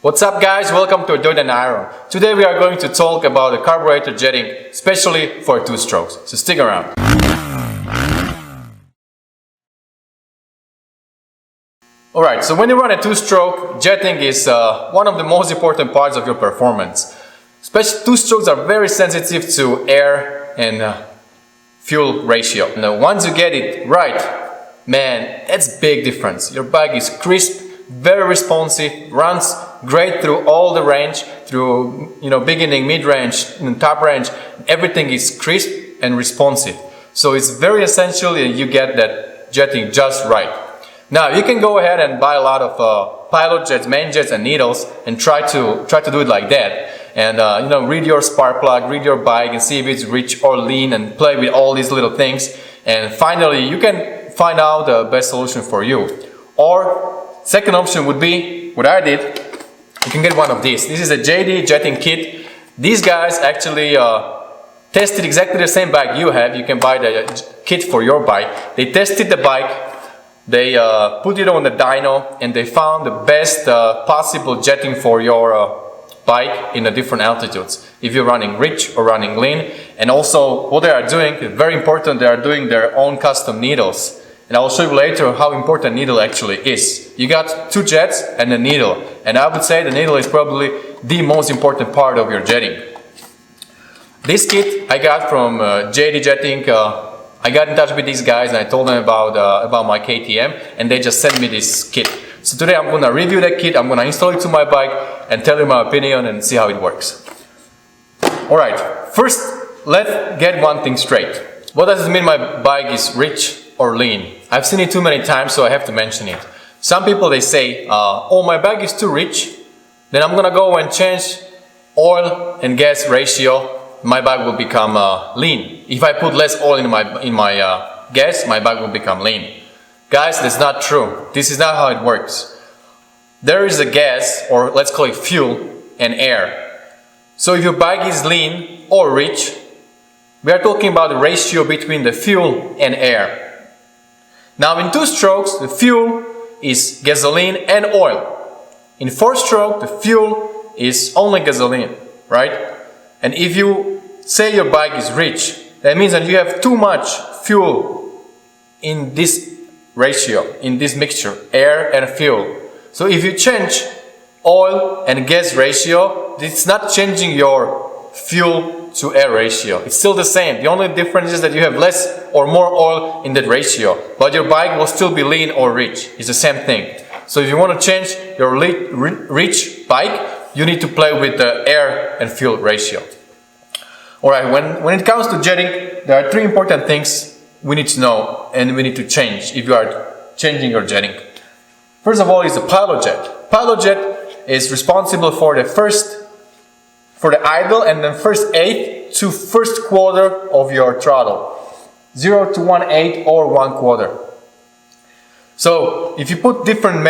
What's up guys, welcome to Dirt and Iron. Today we are going to talk about the carburetor jetting, especially for two-strokes, so stick around. Alright, so when you run a two-stroke, jetting is one of the most important parts of your performance. Especially two-strokes are very sensitive to air and fuel ratio. And once you get it right, man, that's big difference. Your bike is crisp, very responsive, runs great through all the range, through beginning, mid-range, and top range. Everything is crisp and responsive. So it's very essential that you get that jetting just right. Now you can go ahead and buy a lot of pilot jets, main jets, and needles, and try to do it like that. And read your spark plug, read your bike, and see if it's rich or lean, and play with all these little things. And finally, you can find out the best solution for you. Or second option would be what I did. You can get one of these. This is a JD jetting kit. These guys actually tested exactly the same bike you have. You can buy the kit for your bike. They tested the bike. They put it on the dyno, and they found the best possible jetting for your bike in the different altitudes. If you're running rich or running lean. And also what they are doing is very important. They are doing their own custom needles. And I will show you later how important needle actually is. You got two jets and a needle. And I would say the needle is probably the most important part of your jetting. This kit I got from JD Jetting. I got in touch with these guys and I told them about my KTM, and they just sent me this kit. So today I'm going to review that kit, I'm going to install it to my bike and tell you my opinion and see how it works. Alright, first let's get one thing straight. What does it mean my bike is rich or lean? I've seen it too many times, so I have to mention it. Some people, they say, oh, my bike is too rich, then I'm gonna go and change oil and gas ratio, my bike will become lean. If I put less oil in my gas, my bike will become lean. Guys, that's not true. This is not how it works. There is a gas, or let's call it fuel, and air. So if your bike is lean or rich, we are talking about the ratio between the fuel and air. Now in two strokes, the fuel is gasoline and oil. In four stroke, the fuel is only gasoline, right? And if you say your bike is rich, that means that you have too much fuel in this ratio, in this mixture, air and fuel. So if you change oil and gas ratio, it's not changing your fuel to air ratio. It's still the same. The only difference is that you have less or more oil in that ratio, but your bike will still be lean or rich. It's the same thing. So if you want to change your rich bike, you need to play with the air and fuel ratio. Alright, when it comes to jetting, there are three important things we need to know and we need to change if you are changing your jetting. First of all is the pilot jet. Pilot jet is responsible for the idle and then first eighth to first quarter of your throttle. 0 to 1/8 or 1/4. So if you put different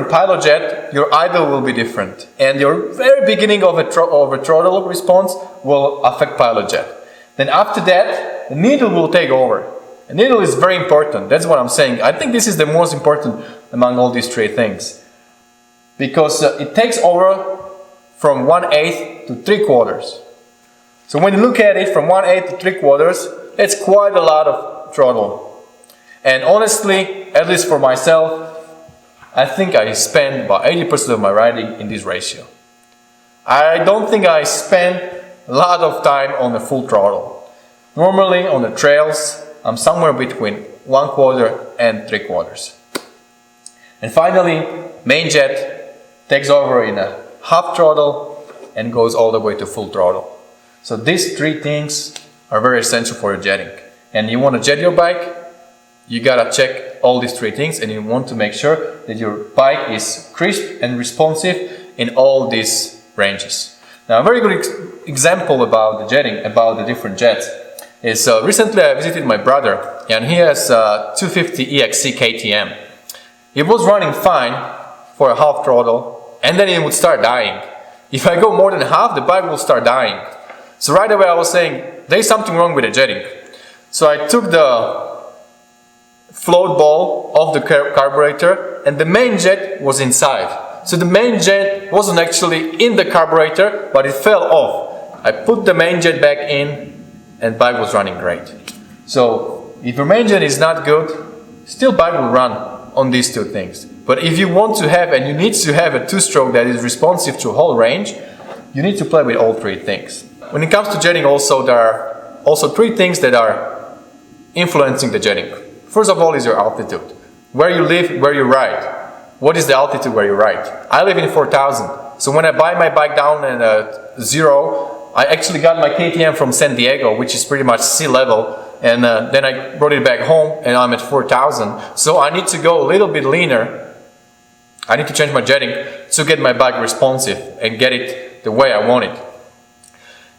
pilot jet, your idle will be different, and your very beginning of a throttle response will affect pilot jet. Then after that, the needle will take over. The needle is very important. That's what I'm saying. I think this is the most important among all these three things, because it takes over from 1/8 to 3/4. So when you look at it from 1/8 to 3/4, it's quite a lot of throttle. And honestly, at least for myself, I think I spend about 80% of my riding in this ratio. I don't think I spend a lot of time on the full throttle. Normally on the trails, I'm somewhere between 1/4 and 3/4. And finally, main jet takes over in a half throttle and goes all the way to full throttle. So these three things are very essential for your jetting. And you want to jet your bike, you gotta check all these three things, and you want to make sure that your bike is crisp and responsive in all these ranges. Now a very good example about the jetting, about the different jets, is recently I visited my brother, and he has 250 EXC KTM. He was running fine for a half throttle, and then it would start dying. If I go more than half, the bike will start dying. So right away I was saying, there's something wrong with the jetting. So I took the float ball of the carburetor, and the main jet was inside. So the main jet wasn't actually in the carburetor, but it fell off. I put the main jet back in and bike was running great. So if your main jet is not good, still bike will run on these two things. But if you want to have and you need to have a two-stroke that is responsive to whole range, you need to play with all three things. When it comes to jetting also, there are also three things that are influencing the jetting. First of all is your altitude. Where you live, where you ride. What is the altitude where you ride? I live in 4,000. So when I buy my bike down at 0, I actually got my KTM from San Diego, which is pretty much sea level. And then I brought it back home and I'm at 4,000. So I need to go a little bit leaner. I need to change my jetting to get my bike responsive and get it the way I want it.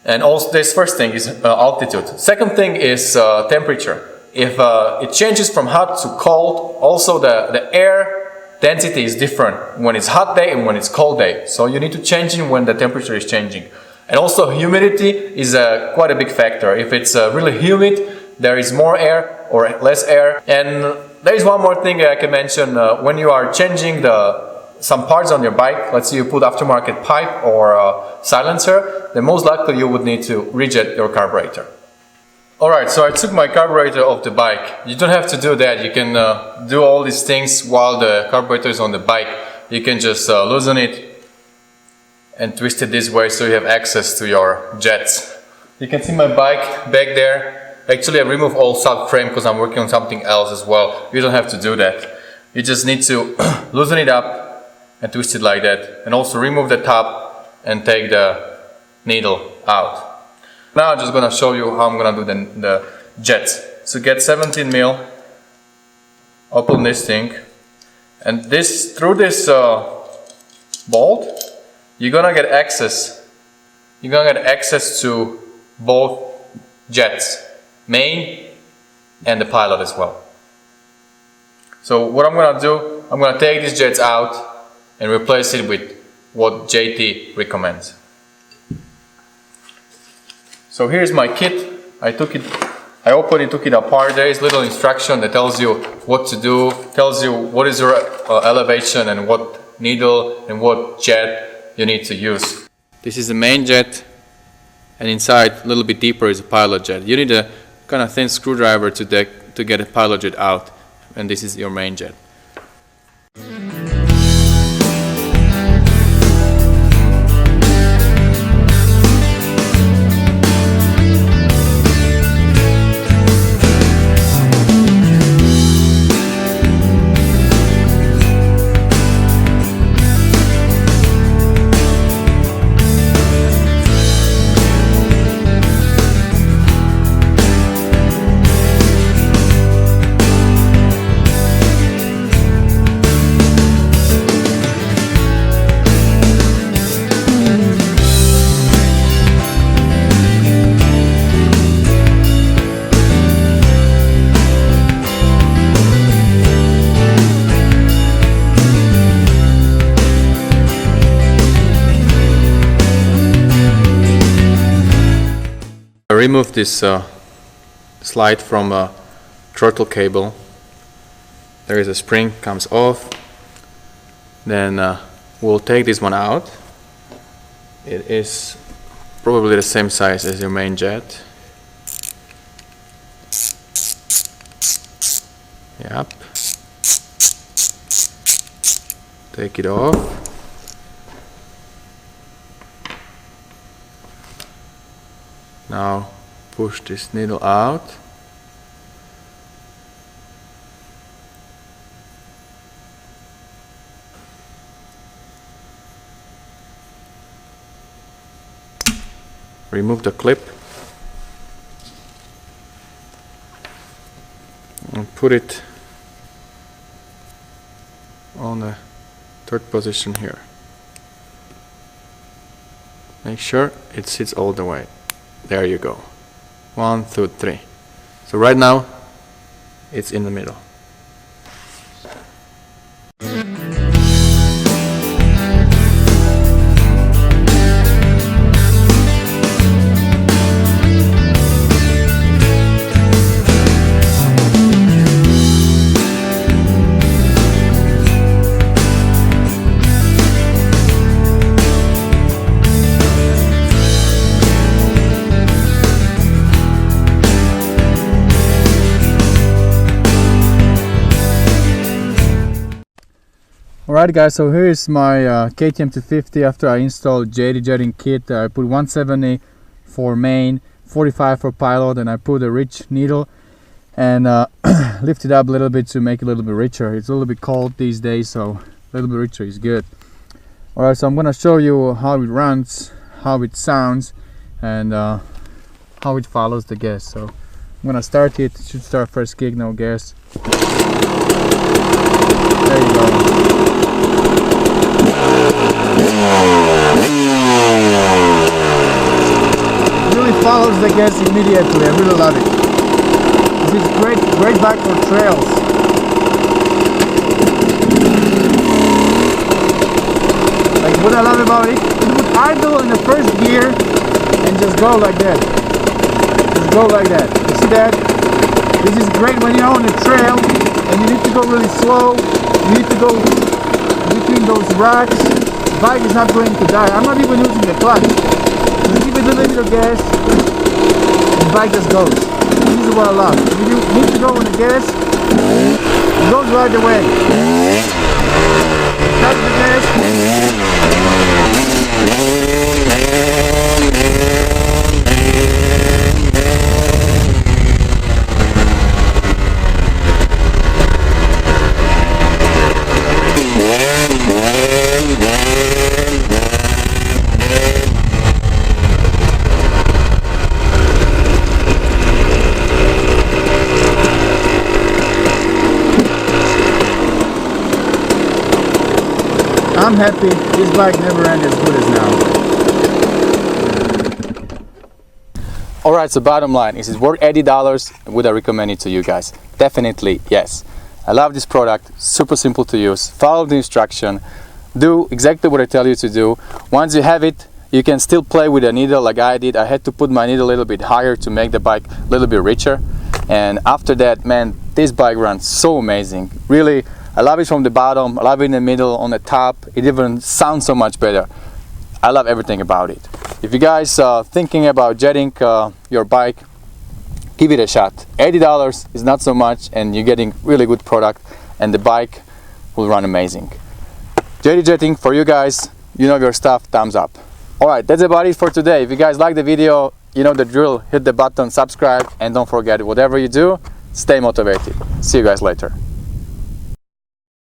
And also this first thing is altitude. Second thing is temperature. If it changes from hot to cold, also the air density is different when it's hot day and when it's cold day. So you need to change it when the temperature is changing. And also humidity is quite a big factor. If it's really humid, there is more air or less air. And there is one more thing I can mention. When you are changing some parts on your bike, let's say you put aftermarket pipe or silencer, then most likely you would need to rejet your carburetor. Alright, so I took my carburetor off the bike. You don't have to do that. You can do all these things while the carburetor is on the bike. You can just loosen it and twist it this way so you have access to your jets. You can see my bike back there. Actually I removed all subframe because I'm working on something else as well. You don't have to do that. You just need to loosen it up and twist it like that. And also remove the top and take the needle out. Now I'm just gonna show you how I'm gonna do the jets. So get 17 mil, open this thing, and through this bolt, you're gonna get access. You're gonna get access to both jets, main and the pilot as well. So what I'm gonna do, I'm gonna take these jets out and replace it with what JT recommends. So here's my kit. I opened it, took it apart. There is little instruction that tells you what to do, tells you what is your elevation and what needle and what jet you need to use. This is the main jet, and inside a little bit deeper is a pilot jet. You need a kind of thin screwdriver to get a pilot jet out, and this is your main jet. I remove this slide from a throttle cable. There is a spring, comes off. Then we'll take this one out. It is probably the same size as your main jet. Yep. Take it off. Now push this needle out. Remove the clip and put it on the third position here. Make sure it sits all the way. There you go. 1, 2, 3. So right now it's in the middle. Alright guys, so here is my KTM 250 after I installed JD jetting kit. I put 170 for main, 45 for pilot, and I put a rich needle and lift it up a little bit to make it a little bit richer. It's a little bit cold these days, so a little bit richer is good. Alright, so I'm gonna show you how it runs, how it sounds, and how it follows the gas. So I'm gonna start it. It should start first kick, no gas. There you go. It really follows the gas immediately. I really love it. This is great bike for trails. Like what I love about it, it would idle in the first gear and just go like that. Just go like that. You see that? This is great when you're on the trail and you need to go really slow. You need to go between those rocks. The bike is not going to die. I'm not even using the clutch. Just give it a little bit of gas and the bike just goes. This is what I love. If you need to go on the gas, it goes right away. Cut the gas. I'm happy this bike never ran as good as now. Alright, so bottom line, is it worth $80? Would I recommend it to you guys? Definitely yes. I love this product, super simple to use. Follow the instruction, do exactly what I tell you to do. Once you have it, you can still play with a needle like I did. I had to put my needle a little bit higher to make the bike a little bit richer. And after that, man, this bike runs so amazing. Really, I love it from the bottom, I love it in the middle, on the top. It even sounds so much better. I love everything about it. If you guys are thinking about jetting your bike, give it a shot. $80 is not so much, and you're getting really good product, and the bike will run amazing. JD Jetting for you guys, you know your stuff, thumbs up. Alright, that's about it for today. If you guys like the video, you know the drill, hit the button, subscribe, and don't forget, whatever you do, stay motivated. See you guys later.